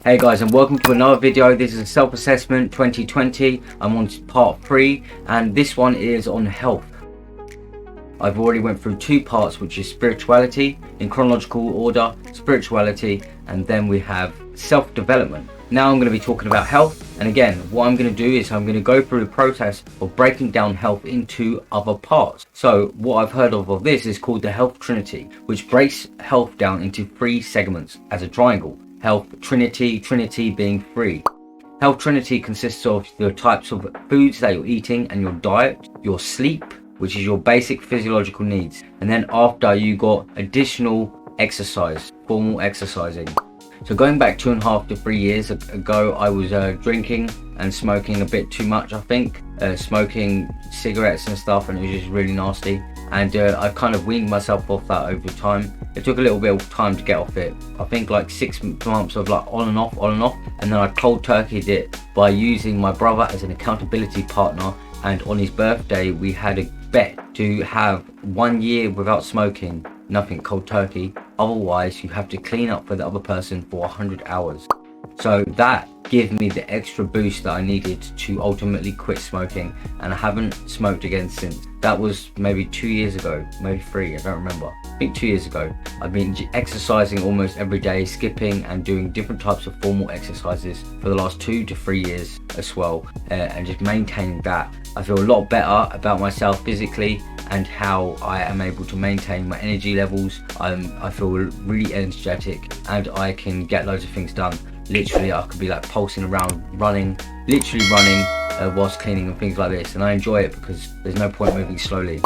Hey guys, and welcome to another video. This is a self-assessment 2020. I'm on part 3 and this one is on health. I've already went through 2 parts, which is spirituality in chronological order, spirituality, and then we have self-development. Now I'm going to be talking about health, and again what I'm going to do is I'm going to go through the process of breaking down health into other parts. So what I've heard of this is called the health trinity, which breaks health down into 3 segments as a triangle. Health trinity, trinity being 3. Health trinity consists of the types of foods that you're eating and your diet, your sleep, which is your basic physiological needs, and then after you got additional exercise, formal exercising. So going back 2.5 to 3 years ago, I was drinking and smoking a bit too much, I think, smoking cigarettes and stuff, and it was just really nasty, and I kind of weaned myself off that over time. It took a little bit of time to get off it. I think like 6 months of like on and off, and then I cold turkeyed it by using my brother as an accountability partner, and on his birthday we had a bet to have 1 year without smoking, nothing, cold turkey. Otherwise you have to clean up for the other person for 100 hours. So that gave me the extra boost that I needed to ultimately quit smoking, and I haven't smoked again since. That was maybe 2 years ago, maybe 3, I don't remember. I think 2 years ago. I've been exercising almost every day, skipping and doing different types of formal exercises for the last 2 to 3 years as well, and just maintaining that. I feel a lot better about myself physically and how I am able to maintain my energy levels. I feel really energetic and I can get loads of things done. Literally I could be like pulsing around, literally running whilst cleaning and things like this, and I enjoy it because there's no point moving slowly.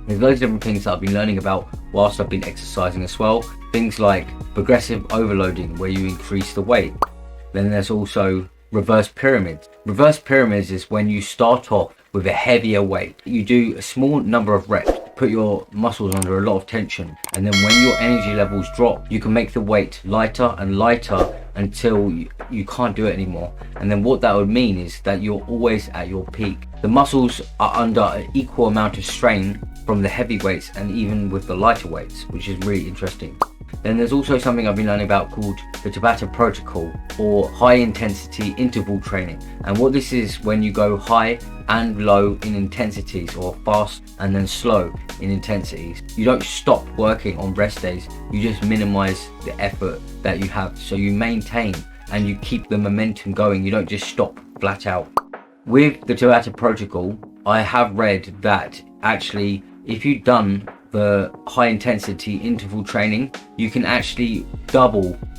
There's loads of different things that I've been learning about whilst I've been exercising as well. Things like progressive overloading, where you increase the weight. Then there's also reverse pyramids. Reverse pyramids is when you start off with a heavier weight. You do a small number of reps, put your muscles under a lot of tension, and then when your energy levels drop, you can make the weight lighter and lighter until you can't do it anymore. And then what that would mean is that you're always at your peak. The muscles are under an equal amount of strain from the heavy weights and even with the lighter weights, which is really interesting. Then there's also something I've been learning about called the Tabata protocol, or high intensity interval training. And what this is, when you go high and low in intensities, or fast and then slow in intensities. You don't stop working on rest days, you just minimize the effort that you have, so you maintain and you keep the momentum going. You don't just stop flat out. With the Tabata protocol, I have read that actually if you've done the high intensity interval training, you can actually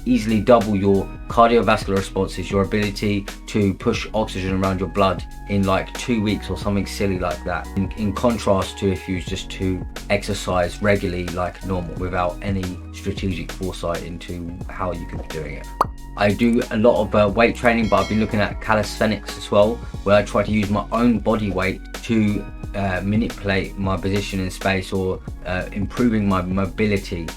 easily double your cardiovascular responses, your ability to push oxygen around your blood in like 2 weeks or something silly like that, in contrast to if you was just to exercise regularly like normal without any strategic foresight into how you could be doing it. I do a lot of weight training, but I've been looking at calisthenics as well, where I try to use my own body weight to manipulate my position in space, or improving my mobility,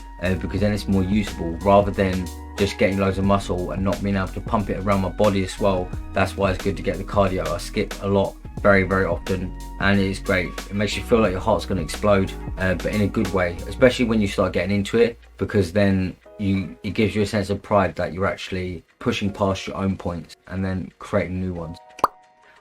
because then it's more usable rather than just getting loads of muscle and not being able to pump it around my body as well. That's why it's good to get the cardio. I skip a lot, very often, and it is great. It makes you feel like your heart's going to explode, but in a good way, especially when you start getting into it, because then it gives you a sense of pride that you're actually pushing past your own points and then creating new ones.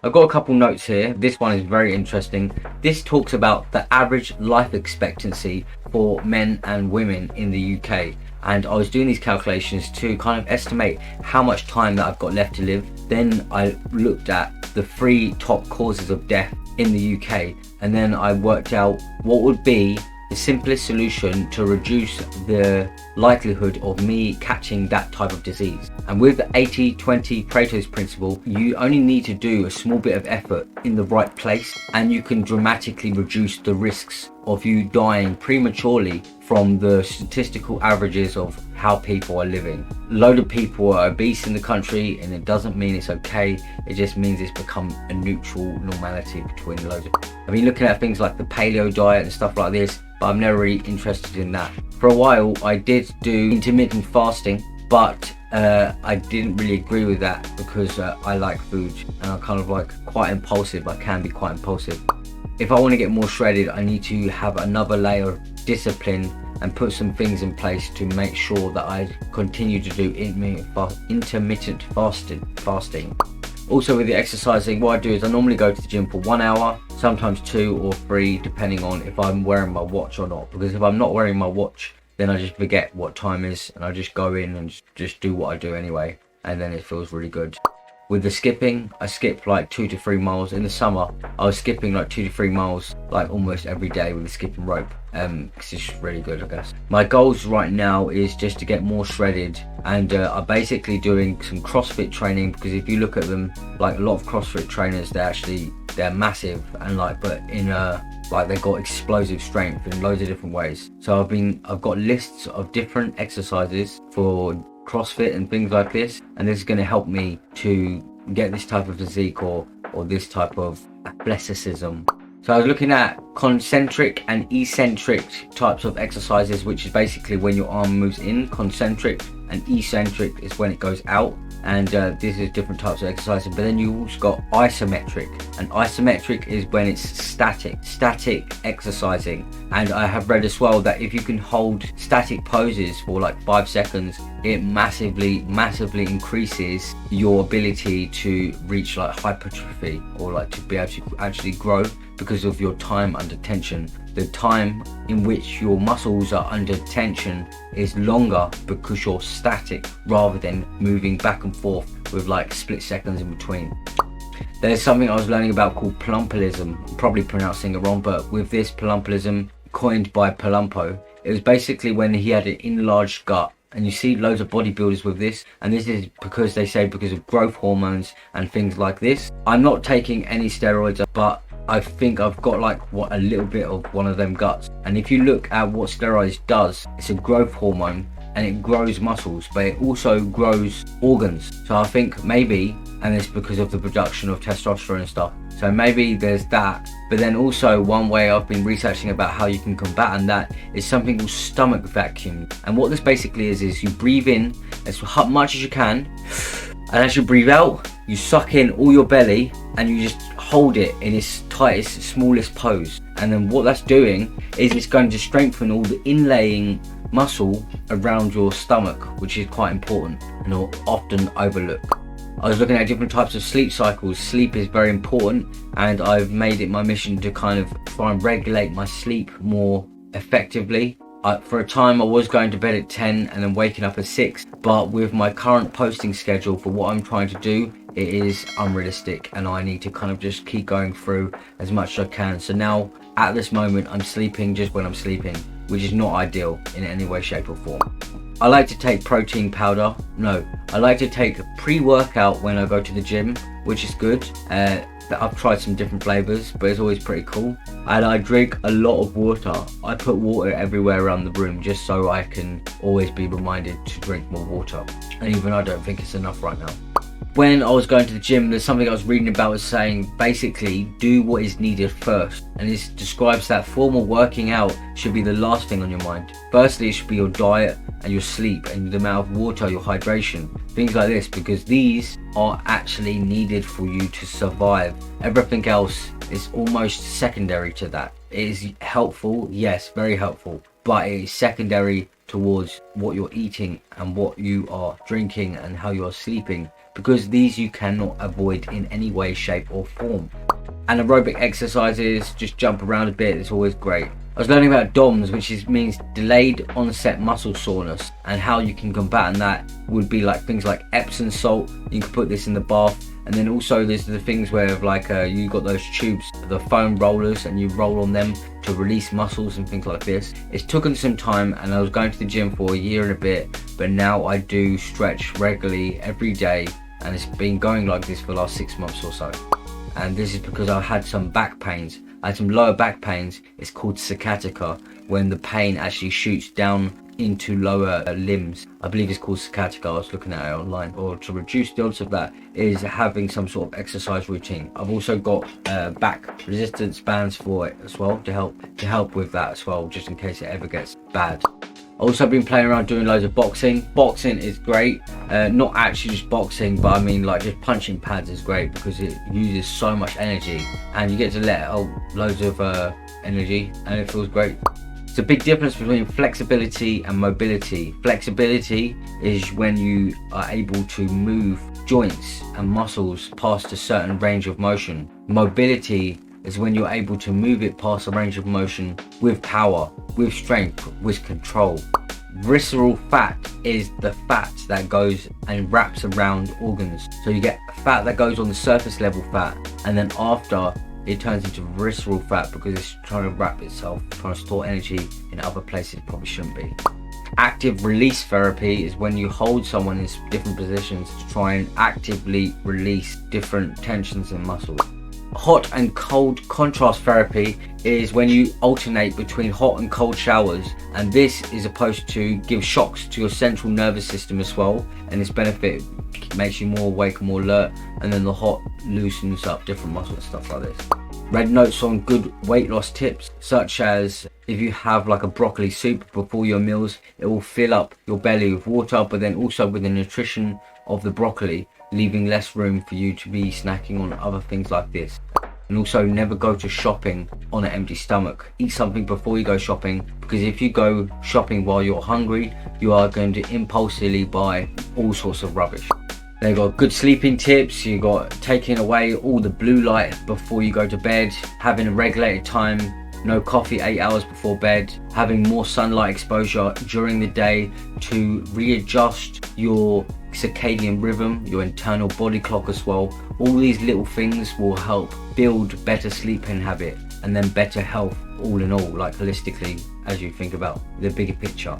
I've got a couple notes here. This one is very interesting. This talks about the average life expectancy for men and women in the UK. And I was doing these calculations to kind of estimate how much time that I've got left to live. Then I looked at the 3 top causes of death in the UK. And then I worked out what would be the simplest solution to reduce the likelihood of me catching that type of disease. And with the 80-20 Pareto's principle, you only need to do a small bit of effort in the right place, and you can dramatically reduce the risks of you dying prematurely from the statistical averages of how people are living. A load of people are obese in the country, and it doesn't mean it's okay, it just means it's become a neutral normality between loads of people. I've been looking at things like the paleo diet and stuff like this, but I'm never really interested in that. For a while I did do intermittent fasting, but I didn't really agree with that because I like food and I'm kind of like quite impulsive. I can be quite impulsive. If I want to get more shredded, I need to have another layer of discipline and put some things in place to make sure that I continue to do intermittent fasting. Also with the exercising, what I do is I normally go to the gym for 1 hour, sometimes 2 or 3, depending on if I'm wearing my watch or not. Because if I'm not wearing my watch, then I just forget what time is, and I just go in and just do what I do anyway, and then it feels really good. With the skipping, I skip like 2 to 3 miles. In the summer, I was skipping like 2 to 3 miles like almost every day with the skipping rope. It's just really good, I guess. My goals right now is just to get more shredded, and I'm basically doing some CrossFit training, because if you look at them, like a lot of CrossFit trainers, they're massive, and but in like they've got explosive strength in loads of different ways. So I've got lists of different exercises for CrossFit and things like this, and this is going to help me to get this type of physique or this type of athleticism. So I was looking at concentric and eccentric types of exercises, which is basically when your arm moves in. Concentric and eccentric is when it goes out, and this is different types of exercises. But then you also got isometric, and isometric is when it's static exercising. And I have read as well that if you can hold static poses for like 5 seconds, it massively increases your ability to reach like hypertrophy, or like to be able to actually grow, because of your time under tension. The time in which your muscles are under tension is longer because you're static, rather than moving back and forth with like split seconds in between. There's something I was learning about called palumpilism. I'm probably pronouncing it wrong, but with this palumpilism, coined by Palumpo, it was basically when he had an enlarged gut. And you see loads of bodybuilders with this, and this is because they say because of growth hormones and things like this. I'm not taking any steroids, but I think I've got like a little bit of one of them guts. And if you look at what steroids does, it's a growth hormone, and it grows muscles, but it also grows organs. So I think maybe, and it's because of the production of testosterone and stuff, so maybe there's that. But then also, one way I've been researching about how you can combat and that is something called stomach vacuum. And what this basically is you breathe in as much as you can, and as you breathe out, you suck in all your belly, and you just hold it in its tightest, smallest pose. And then what that's doing is it's going to strengthen all the inlaying muscle around your stomach, which is quite important and often overlooked. I was looking at different types of sleep cycles. Sleep is very important, and I've made it my mission to kind of try and regulate my sleep more effectively. For a time I was going to bed at 10 and then waking up at 6, but with my current posting schedule for what I'm trying to do, it is unrealistic, and I need to kind of just keep going through as much as I can. So now at this moment I'm sleeping just when I'm sleeping, which is not ideal in any way, shape or form. I like to take protein powder. No, I like to take pre-workout when I go to the gym, which is good. I've tried some different flavors, but it's always pretty cool. And I drink a lot of water. I put water everywhere around the room just so I can always be reminded to drink more water. And even I don't think it's enough right now. When I was going to the gym, there's something I was reading about was saying basically do what is needed first, and this describes that formal working out should be the last thing on your mind. Firstly, it should be your diet and your sleep and the amount of water, your hydration, things like this, because these are actually needed for you to survive. Everything else is almost secondary to that. It is helpful, yes, very helpful, but it is secondary towards what you're eating and what you are drinking and how you're sleeping, because these you cannot avoid in any way, shape or form. And aerobic exercises, just jump around a bit, it's always great. I was learning about DOMS, which means delayed onset muscle soreness, and how you can combat that would be like things like Epsom salt. You can put this in the bath, and then also there's the things where like you got those tubes, the foam rollers, and you roll on them to release muscles and things like this. It's taken some time, and I was going to the gym for a year and a bit, but now I do stretch regularly every day, and it's been going like this for the last 6 months or so. And this is because I had some back pains. I had some lower back pains. It's called sciatica, when the pain actually shoots down into lower limbs. I believe it's called sciatica. I was looking at it online. Or to reduce the odds of that is having some sort of exercise routine. I've also got back resistance bands for it as well, to help with that as well, just in case it ever gets bad. Also been playing around doing loads of boxing. Boxing is great. Not actually just boxing, but I mean like just punching pads is great, because it uses so much energy and you get to let out loads of energy, and it feels great. It's a big difference between flexibility and mobility. Flexibility is when you are able to move joints and muscles past a certain range of motion. Mobility is when you're able to move it past a range of motion with power, with strength, with control. Visceral fat is the fat that goes and wraps around organs. So you get fat that goes on the surface level fat, and then after it turns into visceral fat because it's trying to wrap itself, trying to store energy in other places it probably shouldn't be. Active release therapy is when you hold someone in different positions to try and actively release different tensions and muscles. Hot and cold contrast therapy is when you alternate between hot and cold showers, and this is supposed to give shocks to your central nervous system as well, and its benefit makes you more awake and more alert, and then the hot loosens up different muscles and stuff like this. Read notes on good weight loss tips, such as if you have like a broccoli soup before your meals, it will fill up your belly with water, but then also with the nutrition of the broccoli, leaving less room for you to be snacking on other things like this. And also, never go to shopping on an empty stomach. Eat something before you go shopping, because if you go shopping while you're hungry, you are going to impulsively buy all sorts of rubbish. They've got good sleeping tips. You got taking away all the blue light before you go to bed, having a regulated time, no coffee 8 hours before bed, having more sunlight exposure during the day to readjust your circadian rhythm, your internal body clock as well. All these little things will help build better sleeping habit and then better health all in all, like holistically, as you think about the bigger picture.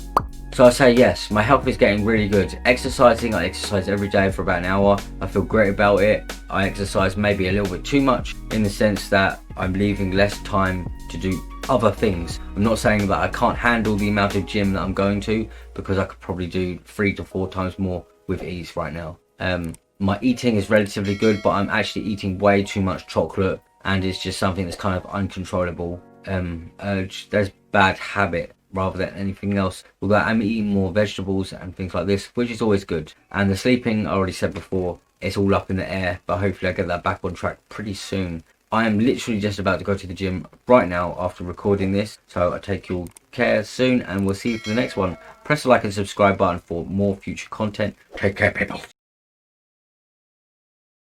So I say yes, my health is getting really good. Exercising, I exercise every day for about an hour. I feel great about it. I exercise maybe a little bit too much in the sense that I'm leaving less time to do other things. I'm not saying that I can't handle the amount of gym that I'm going to, because I could probably do 3 to 4 times more with ease right now. My eating is relatively good, but I'm actually eating way too much chocolate, and it's just something that's kind of uncontrollable. There's bad habit rather than anything else, although I'm eating more vegetables and things like this, which is always good. And the sleeping, I already said before, it's all up in the air, but hopefully I get that back on track pretty soon. I am literally just about to go to the gym right now after recording this, so I take your care soon, and we'll see you for the next one. Press the like and subscribe button for more future content. Take care, people.